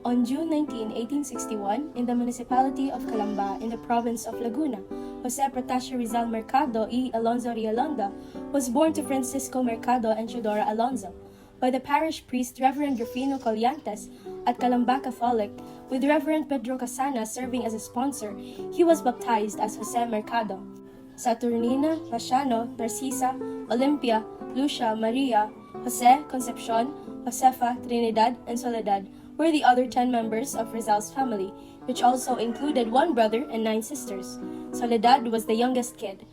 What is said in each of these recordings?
On June 19, 1861, in the municipality of Calamba in the province of Laguna, Jose Protasio Rizal Mercado y Alonzo Rialonda was born to Francisco Mercado and Teodora Alonzo by the parish priest Reverend Rufino Colliantes at Calamba Catholic, with Reverend Pedro Casana serving as a sponsor. He was baptized as Jose Mercado. Saturnina, Marciano, Narcisa, Olympia, Lucia, Maria, Jose, Concepcion, Josefa, Trinidad, and Soledad were the other 10 members of Rizal's family, which also included one brother and 9 sisters. Soledad was the youngest kid.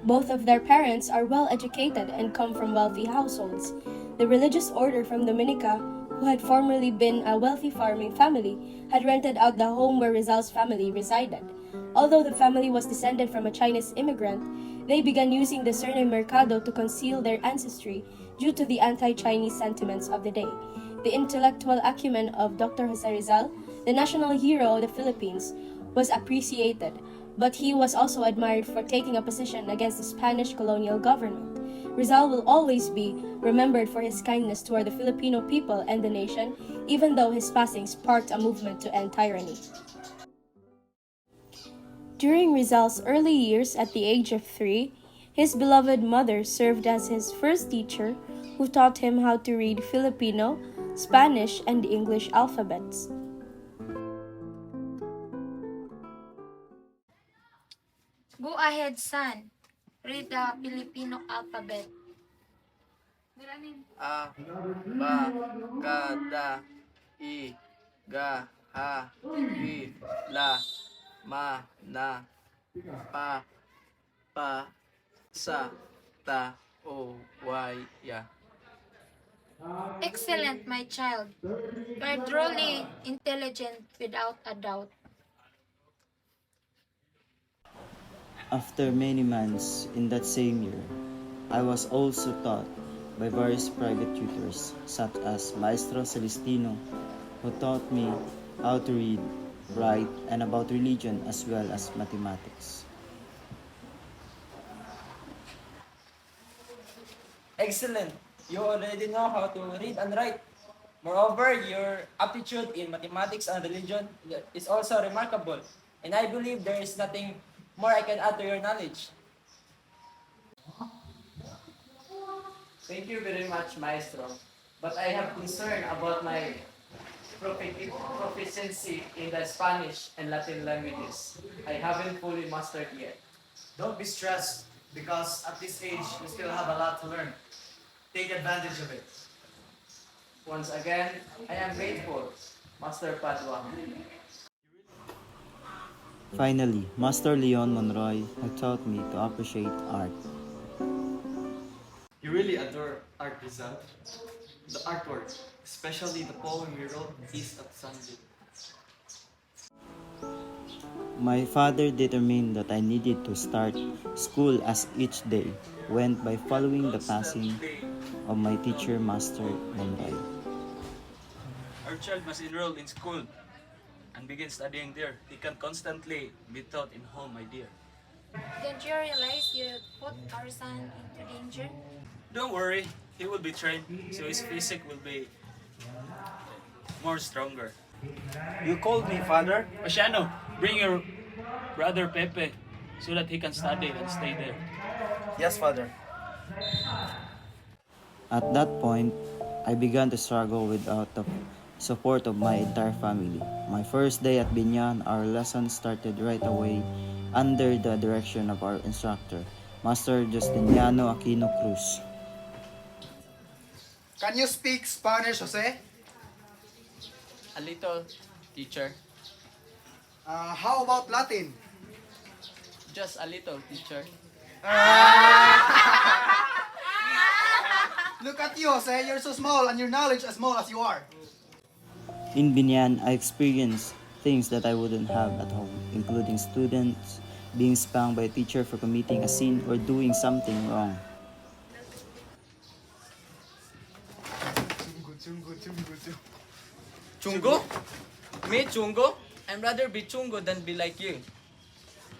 Both of their parents are well educated and come from wealthy households. The religious order from Dominica, who had formerly been a wealthy farming family, had rented out the home where Rizal's family resided. Although the family was descended from a Chinese immigrant, they began using the surname Mercado to conceal their ancestry due to the anti-Chinese sentiments of the day. The intellectual acumen of Dr. Jose Rizal, the national hero of the Philippines, was appreciated, but he was also admired for taking a position against the Spanish colonial government. Rizal will always be remembered for his kindness toward the Filipino people and the nation, even though his passing sparked a movement to end tyranny. During Rizal's early years at the age of 3, his beloved mother served as his first teacher, who taught him how to read Filipino, Spanish, and English alphabets. Go ahead, son. Read the Filipino alphabet. A, ba, ga, da, I, ga, ha, I, la, ma, na, pa, sa, ta, o, y, ya. Excellent, my child. You are truly intelligent without a doubt. After many months in that same year, I was also taught by various private tutors, such as Maestro Celestino, who taught me how to read, write, and about religion as well as mathematics. Excellent! You already know how to read and write. Moreover, your aptitude in mathematics and religion is also remarkable, and I believe there is nothing more I can add to your knowledge. Thank you very much, Maestro. But I have concern about my proficiency in the Spanish and Latin languages. I haven't fully mastered yet. Don't be stressed, because at this age, you still have a lot to learn. Take advantage of it. Once again, I am grateful, Master Padua. Finally, Master Leon Monroy had taught me to appreciate art. You really adore art, Rizal. The artwork, especially the poem you wrote, is outstanding. My father determined that I needed to start school as each day went by following the passing of my teacher, Master Monroy. Our child must enroll in school and begin studying there. He can constantly be taught in home, my dear. Don't you realize you put our son into danger? Don't worry, he will be trained, so his physique will be more stronger. You called me, Father? Marciano, bring your brother Pepe so that he can study and stay there. Yes, Father. At that point, I began to struggle without the support of my entire family. My first day at Binyan, our lesson started right away under the direction of our instructor, Master Justiniano Aquino Cruz. Can you speak Spanish, Jose? A little, teacher. How about Latin? Just a little, teacher. Look at you, Jose. You're so small and your knowledge as small as you are. In Binyan, I experienced things that I wouldn't have at home, including students being spanked by a teacher for committing a sin or doing something wrong. Chungo? Me, Chungo? I'd rather be Chungo than be like you.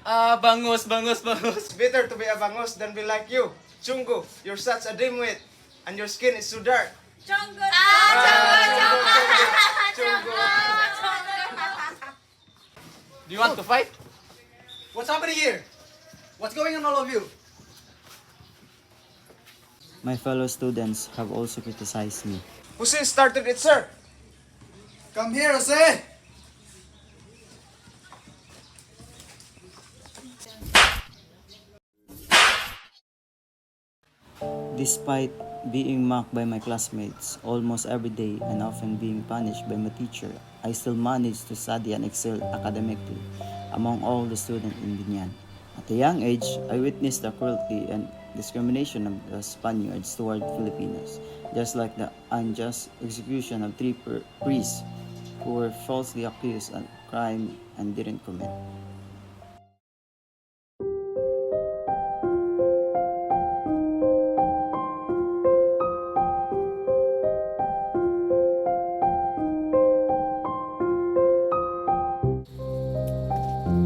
Bangos, bangos, bangos. Better to be a bangos than be like you. Chungo, you're such a dimwit and your skin is so dark. Chongo! Chungo, Chungo, Chungo. You want to fight? What's happening here? What's going on, all of you? My fellow students have also criticized me. Jose started it, sir. Come here, Jose. Despite being mocked by my classmates almost every day and often being punished by my teacher, I still managed to study and excel academically among all the students in Binyan. At a young age, I witnessed the cruelty and discrimination of the Spaniards toward Filipinos, just like the unjust execution of three priests who were falsely accused of crime and didn't commit.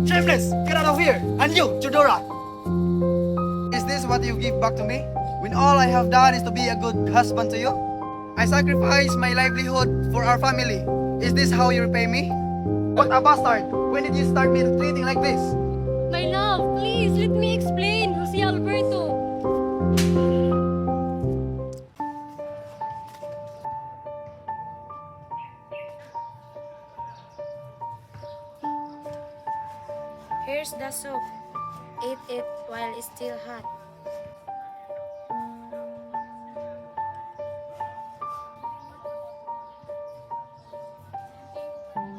Shameless! Get out of here! And you, Chudora! Is this what you give back to me? When all I have done is to be a good husband to you? I sacrificed my livelihood for our family. Is this how you repay me? What a bastard! When did you start me treating like this? My love, please let me explain, Jose Alberto. Here's the soup. Eat it while it's still hot.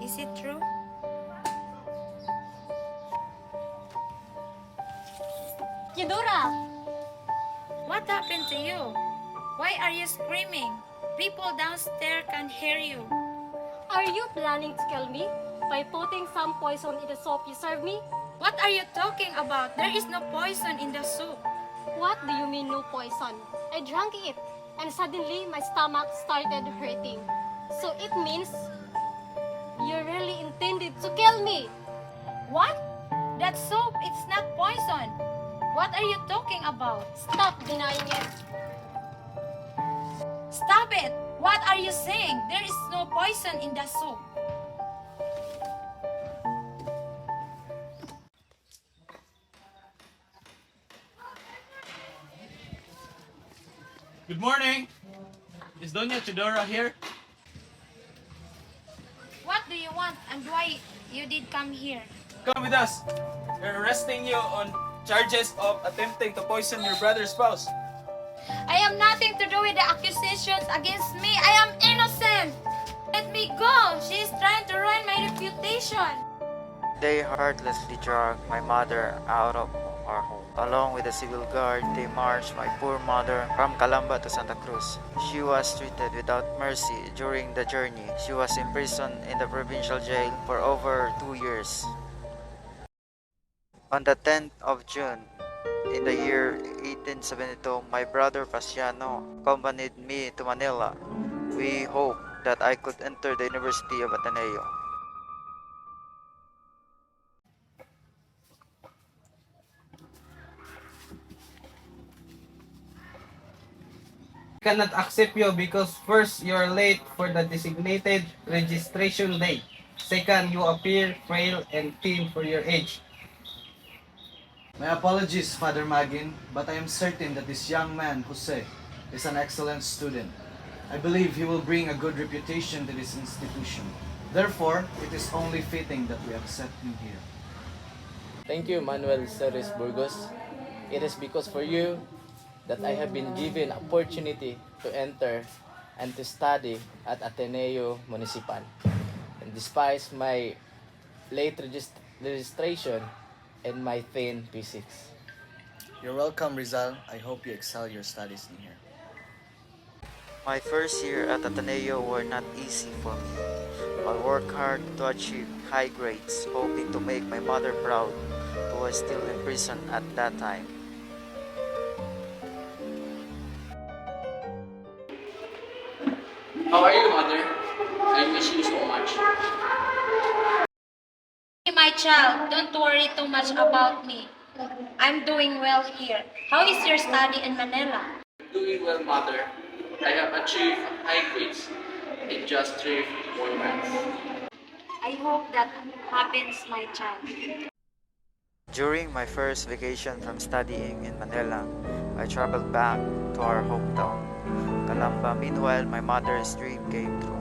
Is it true? Eudora! What happened to you? Why are you screaming? People downstairs can hear you. Are you planning to kill me by putting some poison in the soup you serve me? What are you talking about? There is no poison in the soup. What do you mean no poison? I drank it and suddenly my stomach started hurting. So it means you really intended to kill me. What? That soup, it's not poison. What are you talking about? Stop denying it. Stop it! What are you saying? There is no poison in the soup. Good morning! Is Doña Chudora here? What do you want and why you did come here? Come with us. We're arresting you on charges of attempting to poison your brother's spouse. I have nothing to do with the accusations against me. I am innocent. Let me go. She is trying to ruin my reputation. They heartlessly dragged my mother out of our home. Along with the civil guard, they marched my poor mother from Calamba to Santa Cruz. She was treated without mercy during the journey. She was imprisoned in the provincial jail for over 2 years. On the 10th of June, in the year 1872, my brother Pasiano accompanied me to Manila. We hoped that I could enter the University of Ateneo. Cannot accept you because first, you are late for the designated registration date. Second, you appear frail and thin for your age. My apologies, Father Magin, but I am certain that this young man, Jose, is an excellent student. I believe he will bring a good reputation to this institution. Therefore, it is only fitting that we accept him here. Thank you, Manuel Ceres Burgos. It is because for you that I have been given opportunity to enter and to study at Ateneo Municipal. And despite my late registration and my thin physics. You're welcome, Rizal. I hope you excel your studies in here. My first year at Ateneo were not easy for me. I worked hard to achieve high grades, hoping to make my mother proud, who was still in prison at that time. How are you, mother? I miss you so much. Hey, my child, don't worry too much about me. I'm doing well here. How is your study in Manila? Doing well, mother. I have achieved high grades in just 3 more months. I I hope that happens, my child. During my first vacation from studying in Manila, I traveled back to our hometown, Calamba. Meanwhile, my mother's dream came true.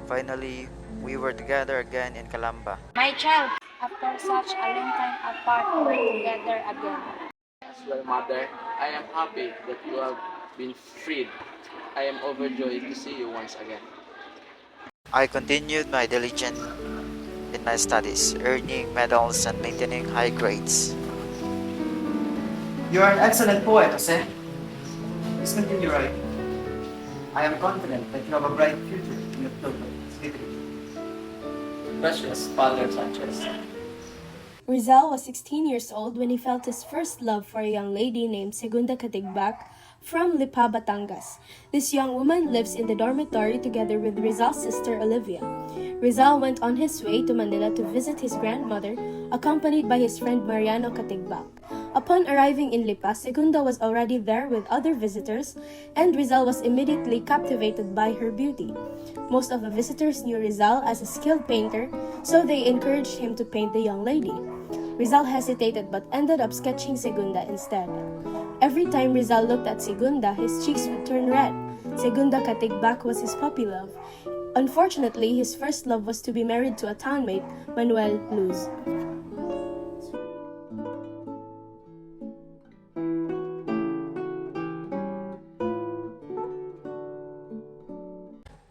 Finally, we were together again in Calamba. My child, after such a long time apart, we're together again. As well, mother, I am happy that you have been freed. I am overjoyed to see you once again. I continued my diligence in my studies, earning medals and maintaining high grades. You are an excellent poet, Jose. Please continue writing. I am confident that you have a bright future in the field of literature. Precious Father Sanchez. Rizal was 16 years old when he felt his first love for a young lady named Segunda Katigbak from Lipa, Batangas. This young woman lives in the dormitory together with Rizal's sister Olivia. Rizal went on his way to Manila to visit his grandmother, accompanied by his friend Mariano Katigbak. Upon arriving in Lipa, Segunda was already there with other visitors, and Rizal was immediately captivated by her beauty. Most of the visitors knew Rizal as a skilled painter, so they encouraged him to paint the young lady. Rizal hesitated but ended up sketching Segunda instead. Every time Rizal looked at Segunda, his cheeks would turn red. Segunda Katigbak was his puppy love. Unfortunately, his first love was to be married to a townmate, Manuel Luz.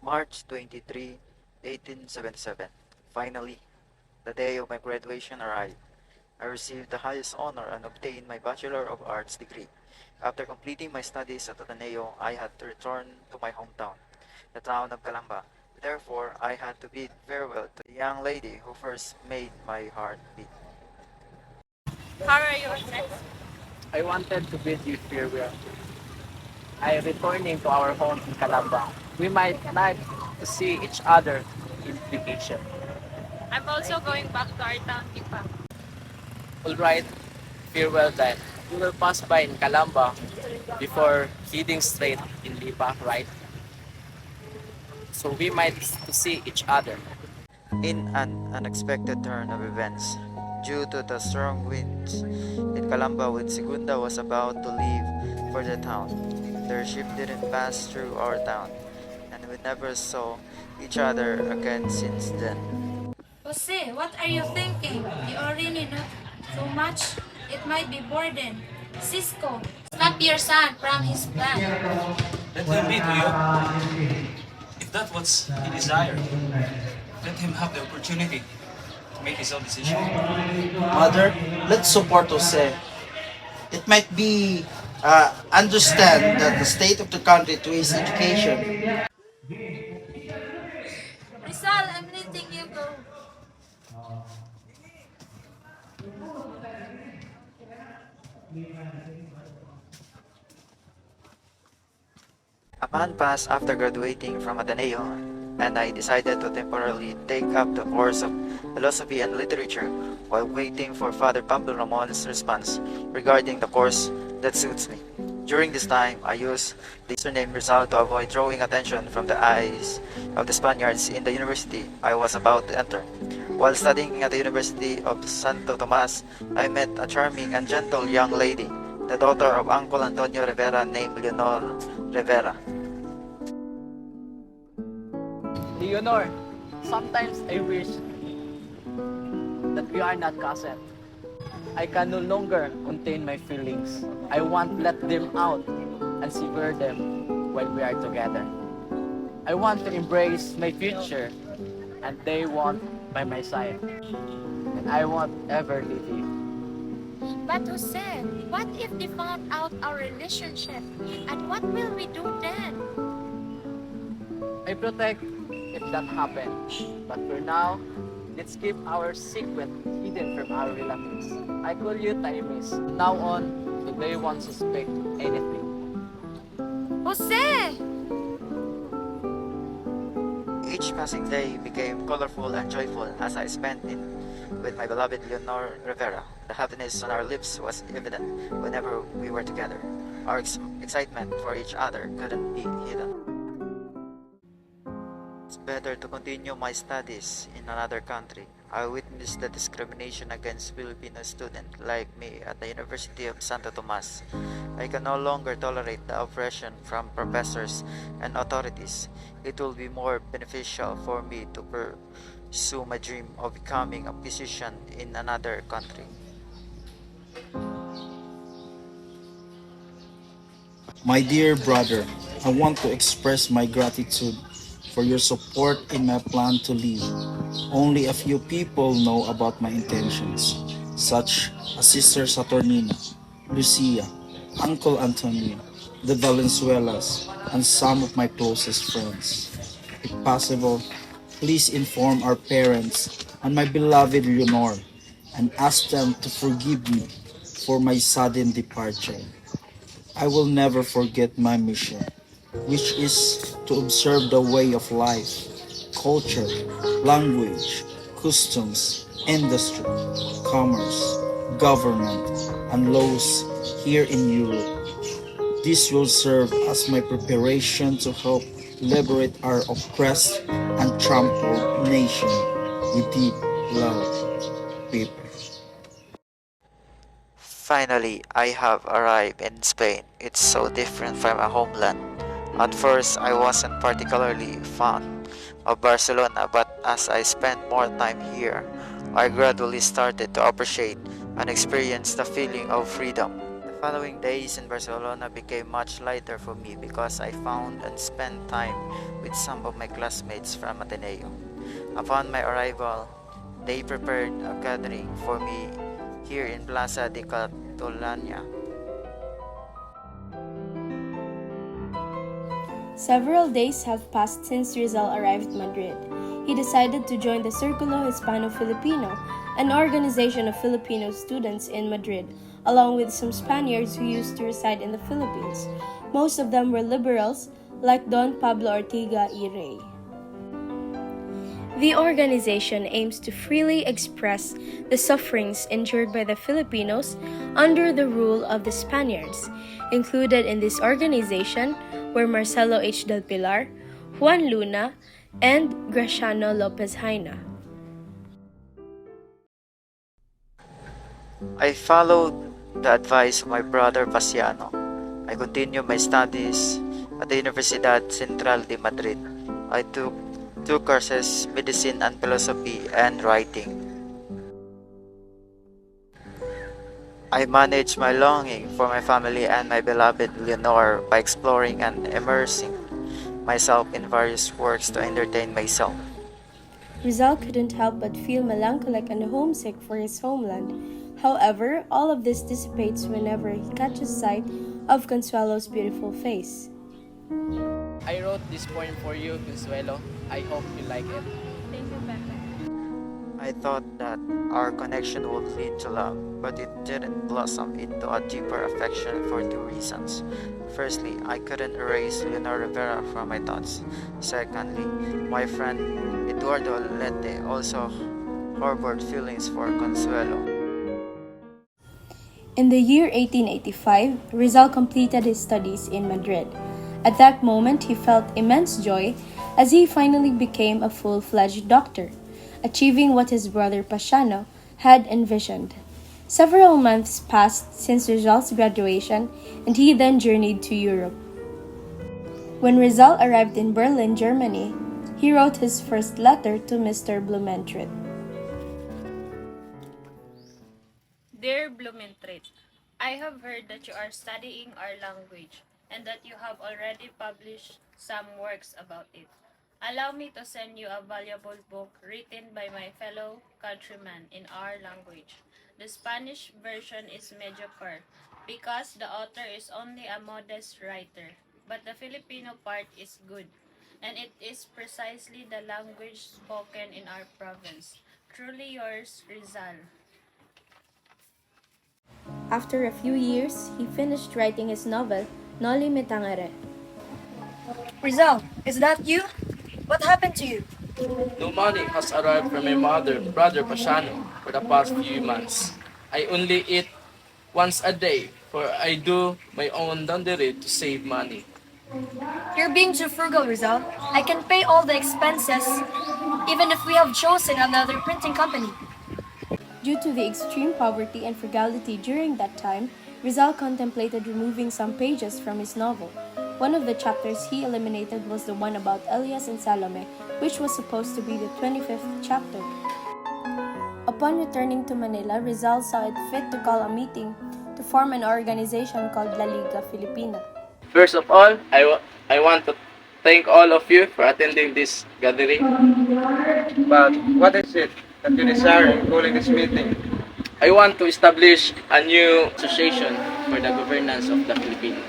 March 23, 1877. Finally, the day of my graduation arrived. I received the highest honor and obtained my Bachelor of Arts degree. After completing my studies at Ateneo, I had to return to my hometown, the town of Calamba. Therefore, I had to bid farewell to the young lady who first made my heart beat. How are you, Jose? I wanted to bid you farewell. I am returning to our home in Calamba. We might like to see each other in vacation. I'm also going back to our town, Ipa. Alright, farewell then. We will pass by in Calamba before heading straight in Lipa, right? So we might to see each other. In an unexpected turn of events, due to the strong winds in Calamba when Segunda was about to leave for the town, their ship didn't pass through our town, and we never saw each other again since then. Jose, what are you thinking? You already know so much. It might be burden. Cisco, stop your son from his plan. Let him be to you. If that's what he desired, let him have the opportunity to make his own decision. Mother, let's support Jose. It might be understand that the state of the country to his education. Rizal, I'm letting you go. A month passed after graduating from Ateneo, and I decided to temporarily take up the course of philosophy and literature while waiting for Father Pablo Ramon's response regarding the course that suits me. During this time, I used the surname Rizal to avoid drawing attention from the eyes of the Spaniards in the university I was about to enter. While studying at the University of Santo Tomas, I met a charming and gentle young lady, the daughter of Uncle Antonio Rivera named Leonor Rivera. Leonor, sometimes I wish that we are not cousins. I can no longer contain my feelings. I want to let them out and savor them while we are together. I want to embrace my future and they want by my side. And I won't ever leave you. But Jose, what if they found out our relationship? And what will we do then? I protect if that happens. But for now, let's keep our secret hidden from our relatives. I call you Taimis. From now on, they won't suspect anything. Jose! Each passing day became colorful and joyful as I spent it with my beloved Leonor Rivera. The happiness on our lips was evident whenever we were together. Our excitement for each other couldn't be hidden. better to continue my studies in another country. I witnessed the discrimination against Filipino students like me at the University of Santo Tomas. I can no longer tolerate the oppression from professors and authorities. It will be more beneficial for me to pursue my dream of becoming a physician in another country. My dear brother, I want to express my gratitude for your support in my plan to leave. Only a few people know about my intentions, such as Sister Saturnina, Lucia, Uncle Antonio, the Valenzuelas, and some of my closest friends. If possible, please inform our parents and my beloved Leonor and ask them to forgive me for my sudden departure. I will never forget my mission, which is to observe the way of life, culture, language, customs, industry, commerce, government, and laws here in Europe. This will serve as my preparation to help liberate our oppressed and trampled nation with deep love, people. Finally, I have arrived in Spain. It's so different from my homeland. At first, I wasn't particularly fond of Barcelona, but as I spent more time here, I gradually started to appreciate and experience the feeling of freedom. The following days in Barcelona became much lighter for me because I found and spent time with some of my classmates from Ateneo. Upon my arrival, they prepared a gathering for me here in Plaza de Catalunya. Several days have passed since Rizal arrived in Madrid. He decided to join the Círculo Hispano-Filipino, an organization of Filipino students in Madrid, along with some Spaniards who used to reside in the Philippines. Most of them were liberals, like Don Pablo Ortiga y Rey. The organization aims to freely express the sufferings endured by the Filipinos under the rule of the Spaniards. Included in this organization were Marcelo H. del Pilar, Juan Luna, and Graciano Lopez Haina. I followed the advice of my brother Pasiano. I continued my studies at the Universidad Central de Madrid. I took two courses, medicine and philosophy and writing. I managed my longing for my family and my beloved Leonor by exploring and immersing myself in various works to entertain myself. Rizal couldn't help but feel melancholic and homesick for his homeland. However, all of this dissipates whenever he catches sight of Consuelo's beautiful face. I wrote this poem for you, Consuelo. I hope you like it. Thank you, Pepe. I thought that our connection would lead to love, but it didn't blossom into a deeper affection for two reasons. Firstly, I couldn't erase Leonor Rivera from my thoughts. Secondly, my friend Eduardo Alete also harbored feelings for Consuelo. In the year 1885, Rizal completed his studies in Madrid. At that moment, he felt immense joy as he finally became a full-fledged doctor, achieving what his brother Pasiano had envisioned. Several months passed since Rizal's graduation, and he then journeyed to Europe. When Rizal arrived in Berlin, Germany, he wrote his first letter to Mr. Blumentritt. Dear Blumentritt, I have heard that you are studying our language and that you have already published some works about it. Allow me to send you a valuable book written by my fellow countrymen in our language. The Spanish version is mediocre because the author is only a modest writer, but the Filipino part is good, and it is precisely the language spoken in our province. Truly yours, Rizal. After a few years, he finished writing his novel, Noli Me Tangere. Rizal, is that you? What happened to you? No money has arrived from my mother, brother Pasano, for the past few months. I only eat once a day, for I do my own laundry to save money. You're being too frugal, Rizal. I can pay all the expenses, even if we have chosen another printing company. Due to the extreme poverty and frugality during that time, Rizal contemplated removing some pages from his novel. One of the chapters he eliminated was the one about Elias and Salome, which was supposed to be the 25th chapter. Upon returning to Manila, Rizal saw it fit to call a meeting to form an organization called La Liga Filipina. First of all, I want to thank all of you for attending this gathering. But what is it that you desire in calling this meeting? I want to establish a new association for the governance of the Philippines.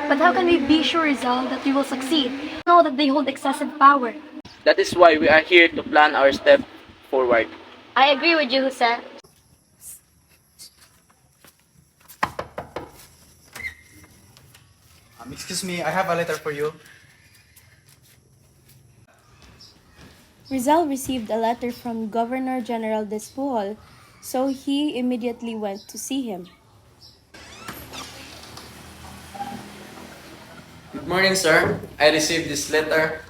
But how can we be sure, Rizal, that we will succeed? Know that they hold excessive power. That is why we are here to plan our step forward. I agree with you, Jose. Excuse me, I have a letter for you. Rizal received a letter from Governor General Despujol, so he immediately went to see him. Good morning, sir. I received this letter.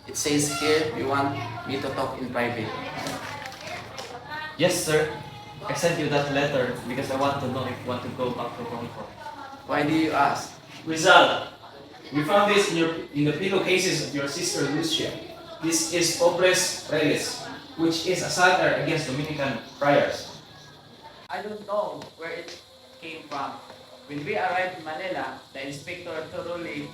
It says here you want me to talk in private. Yes, sir. I sent you that letter because I want to know if you want to go back to Hong Kong. Why do you ask? Rizal, we found this in the pillowcases of your sister Lucia. This is Pobres Reles, which is a satire against Dominican friars. I don't know where it came from. When we arrived in Manila, the inspector thoroughly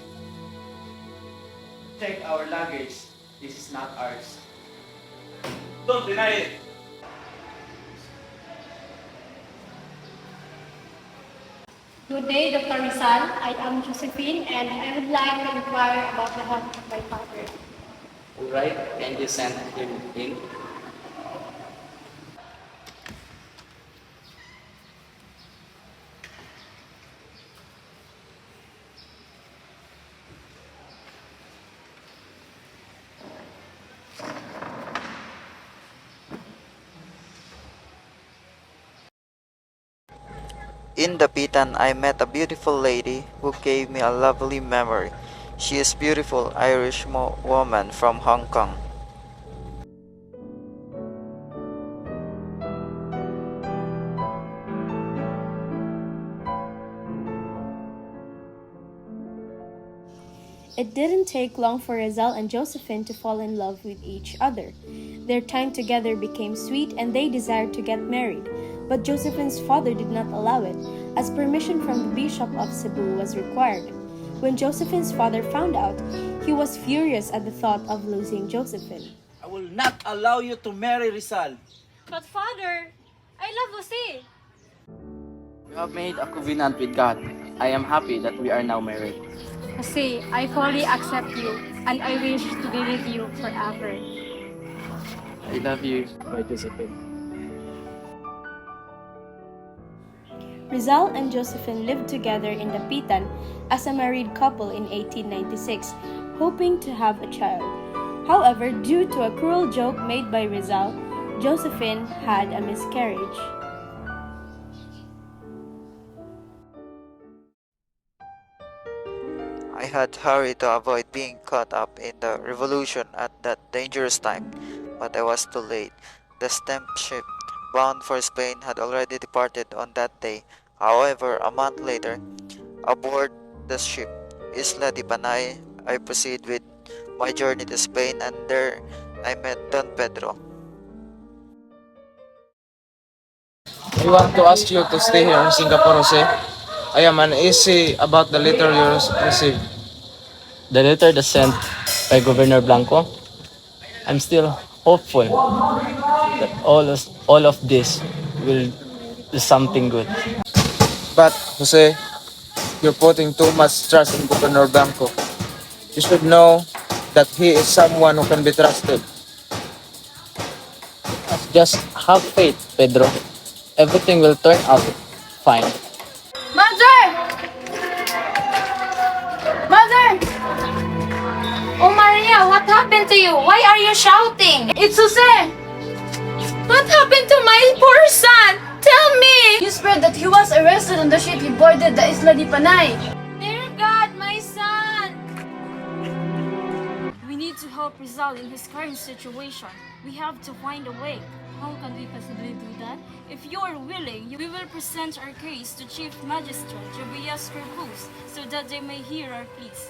checked our luggage. This is not ours. Don't deny it. Good day, Dr. Rizal. I am Josephine, and I would like to inquire about the health of my father. Alright, can you send him in? In Dapitan, I met a beautiful lady who gave me a lovely memory. She is beautiful Irish woman from Hong Kong. It didn't take long for Rizal and Josephine to fall in love with each other. Their time together became sweet and they desired to get married, but Josephine's father did not allow it, as permission from the Bishop of Cebu was required. When Josephine's father found out, he was furious at the thought of losing Josephine. I will not allow you to marry Rizal. But father, I love Jose. We have made a covenant with God. I am happy that we are now married. Jose, I fully accept you, and I wish to be with you forever. I love you, my Josephine. Rizal and Josephine lived together in Dapitan as a married couple in 1896, hoping to have a child. However, due to a cruel joke made by Rizal, Josephine had a miscarriage. I had hurried to avoid being caught up in the revolution at that dangerous time, but I was too late. The stamp ship bound for Spain had already departed on that day. However, a month later, aboard the ship Isla de Panay, I proceeded with my journey to Spain, and there I met Don Pedro. I want to ask you to stay here in Singapore, Jose. I am uneasy about the letter you received. The letter that sent by Governor Blanco, I'm still hopeful that all of this will do something good. But, Jose, you're putting too much trust in Governor Blanco. You should know that he is someone who can be trusted. Just have faith, Pedro. Everything will turn out fine. Mother! Mother! Oh, Maria, what happened to you? Why are you shouting? It's Jose! What happened to my poor son? Tell me! You spread that he was arrested on the ship he boarded the Isla de Panay. Dear God, my son! help Rizal in his current situation. We have to find a way. How can we possibly do that? If you are willing, we will present our case to Chief Magistrate Jovias Cruz so that they may hear our pleas.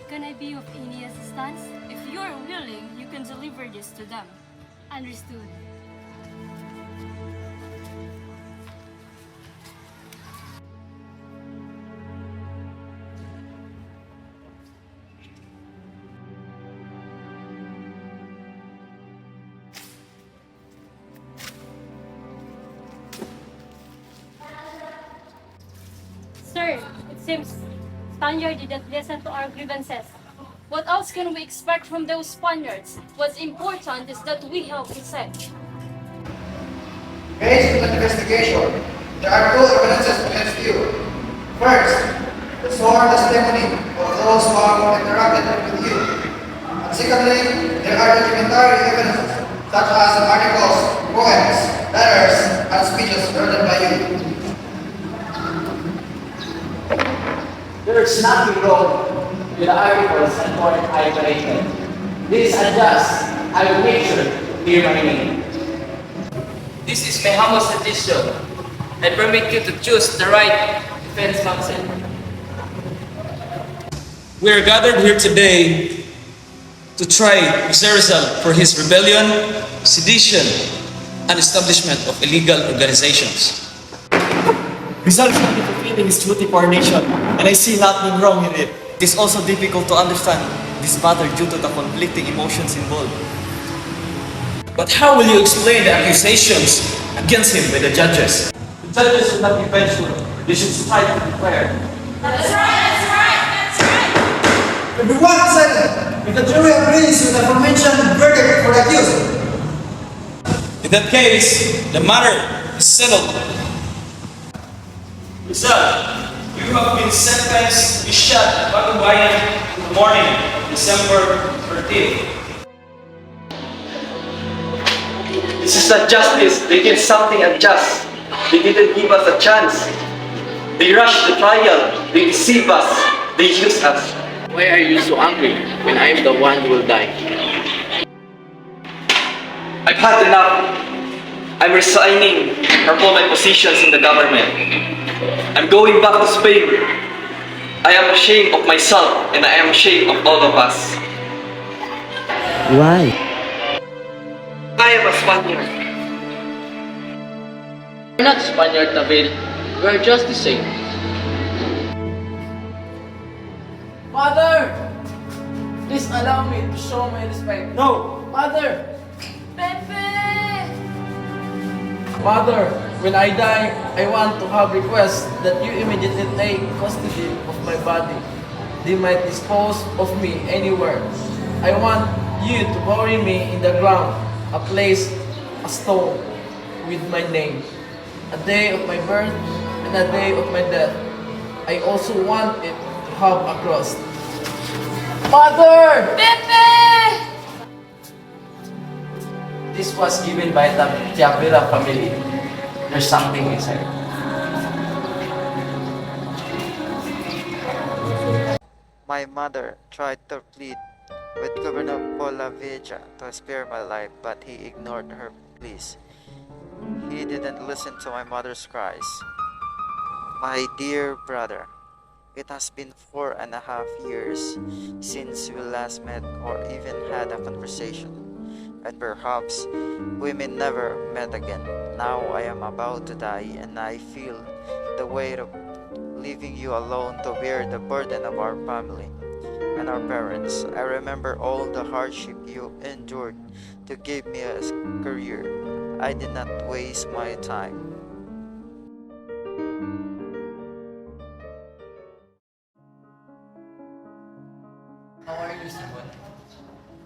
Can I be of any assistance? If you are willing, you can deliver this to them. Understood. Sir, it seems Spaniard didn't listen to our grievances. What else can we expect from those Spaniards? What's important is that we help Jose. Based on the investigation, there are two evidences against you. First, the sworn testimony of those who have interacted with you. And secondly, there are documentary evidences such as articles, poems, letters, and speeches written by you. There is nothing wrong with the articles and poem I created. This is unjust. I will make sure to clear my name. This is my humble suggestion. I permit you to choose the right defense counsel. We are gathered here today to try Mr. Rizal for his rebellion, sedition, and establishment of illegal organizations. Rizal is only fulfilling his duty for our nation, and I see nothing wrong in it. It is also difficult to understand this matter due to the conflicting emotions involved. But how will you explain the accusations against him by the judges? The judges should not be vengeful. They should strike and declare. That's right! Everyone silent! If the jury agrees with the aforementioned verdict for the accused. In that case, the matter is settled. Rizal, you have been sentenced to be shot at Bagubayan in the morning of December 13th. This is not justice. They did something unjust. They didn't give us a chance. They rushed the trial. They deceive us. They use us. Why are you so angry when I am the one who will die? I've had enough. I'm resigning from all my positions in the government. I'm going back to Spain. I am ashamed of myself and I am ashamed of all of us. Why? I am a Spaniard. We're not Spaniard, Tabil. We're just the same. Mother! Please allow me to show my respect. No! Mother! Pepe! Mother, when I die, I want to have request that you immediately take custody of my body. They might dispose of me anywhere. I want you to bury me in the ground, a place, a stone, with my name, a day of my birth and a day of my death. I also want it to have a cross. Mother! Pepe! This was given by the Tiavera family. There's something inside. My mother tried to plead with Governor Polavieja to spare my life, but he ignored her pleas. He didn't listen to my mother's cries. My dear brother, it has been 4.5 years since we last met or even had a conversation. And perhaps we may never met again. Now I am about to die and I feel the weight of leaving you alone to bear the burden of our family and our parents. I remember all the hardship you endured to give me a career. I did not waste my time. How are you, Simon?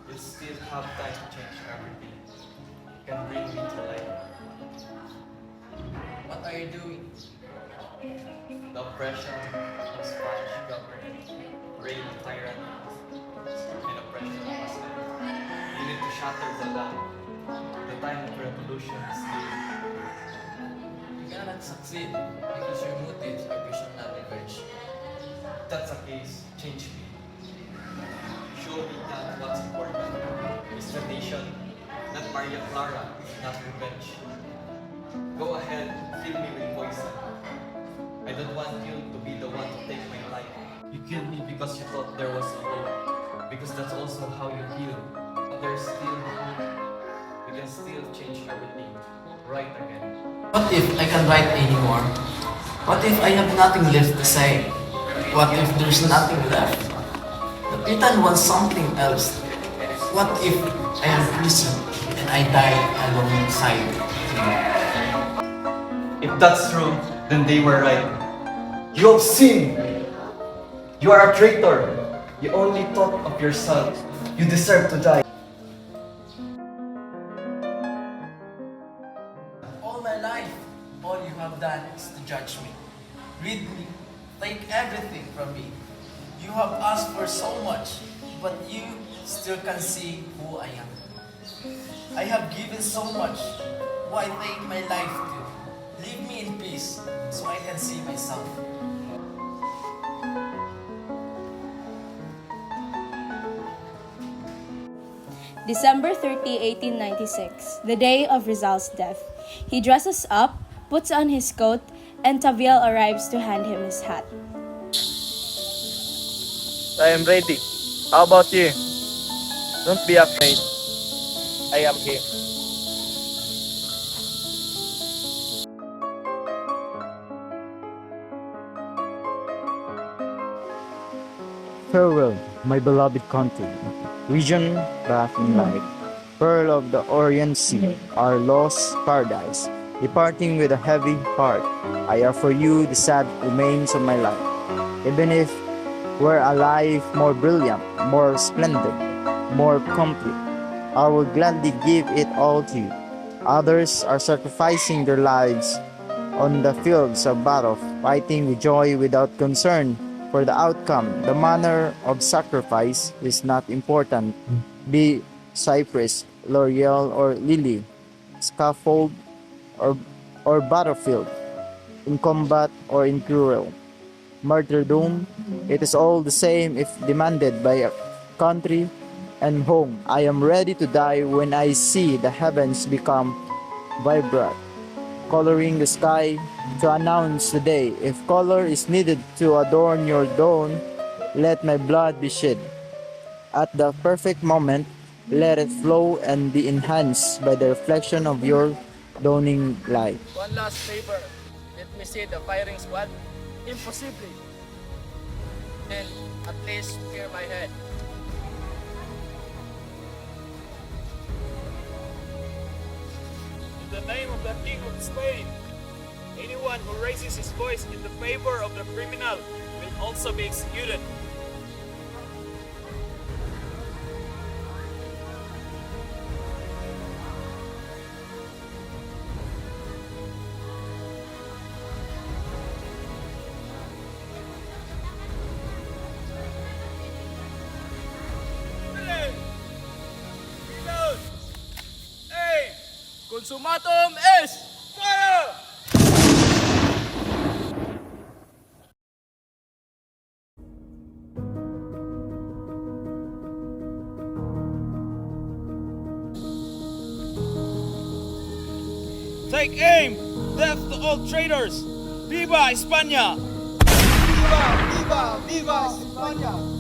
You still have time to change everything. You can bring me to life. What are you doing? The oppression of Spanish government, reign of tyrant, and oppression of Muslims. You need to shatter the land. The time of revolution is near. You cannot succeed because your motives are personal revenge. If that's the case, change me. Show me that what's important. is tradition, not Maria Clara, not revenge. Go ahead, kill me with poison. I don't want you to be the one to take my life. You killed me because you thought there was a hope. Because that's also how you feel. But there's still hope. We can still change everything. Right again. What if I can't write anymore? What if I have nothing left to say? What if there's nothing left? The Titan wants something else. What if I am prison and I die alongside him? If that's true, then they were right. You have sinned. You are a traitor. You only thought of yourself. You deserve to die. All my life, all you have done is to judge me. Read me. Take everything from me. You have asked for so much, but you still can see who I am. I have given so much. Why take my life too? Leave me in peace so I can see myself. December 30, 1896, the day of Rizal's death. He dresses up, puts on his coat, and Taviel arrives to hand him his hat. I am ready. How about you? Don't be afraid. I am here. Farewell, my beloved country, region bathed in light, pearl of the Orient Sea, our lost paradise. Departing with a heavy heart, I offer you the sad remains of my life. Even if were a life more brilliant, more splendid, more complete, I will gladly give it all to you. Others are sacrificing their lives on the fields of battle, fighting with joy without concern for the outcome. The manner of sacrifice is not important. Be cypress, laurel, or lily, scaffold, or battlefield, in combat or in cruel martyrdom, it is all the same if demanded by a country and home. I am ready to die when I see the heavens become vibrant, coloring the sky to announce the day. If color is needed to adorn your dawn, let my blood be shed. At the perfect moment, let it flow and be enhanced by the reflection of your dawning light. One last favor. Let me see the firing squad. Impossible. Then at least clear my head. In the name of the King of Spain, anyone who raises his voice in the favor of the criminal will also be executed. Reload! Aim! Consumatum is fire! Take aim! Death to all traitors! Viva España! Viva, viva, viva España!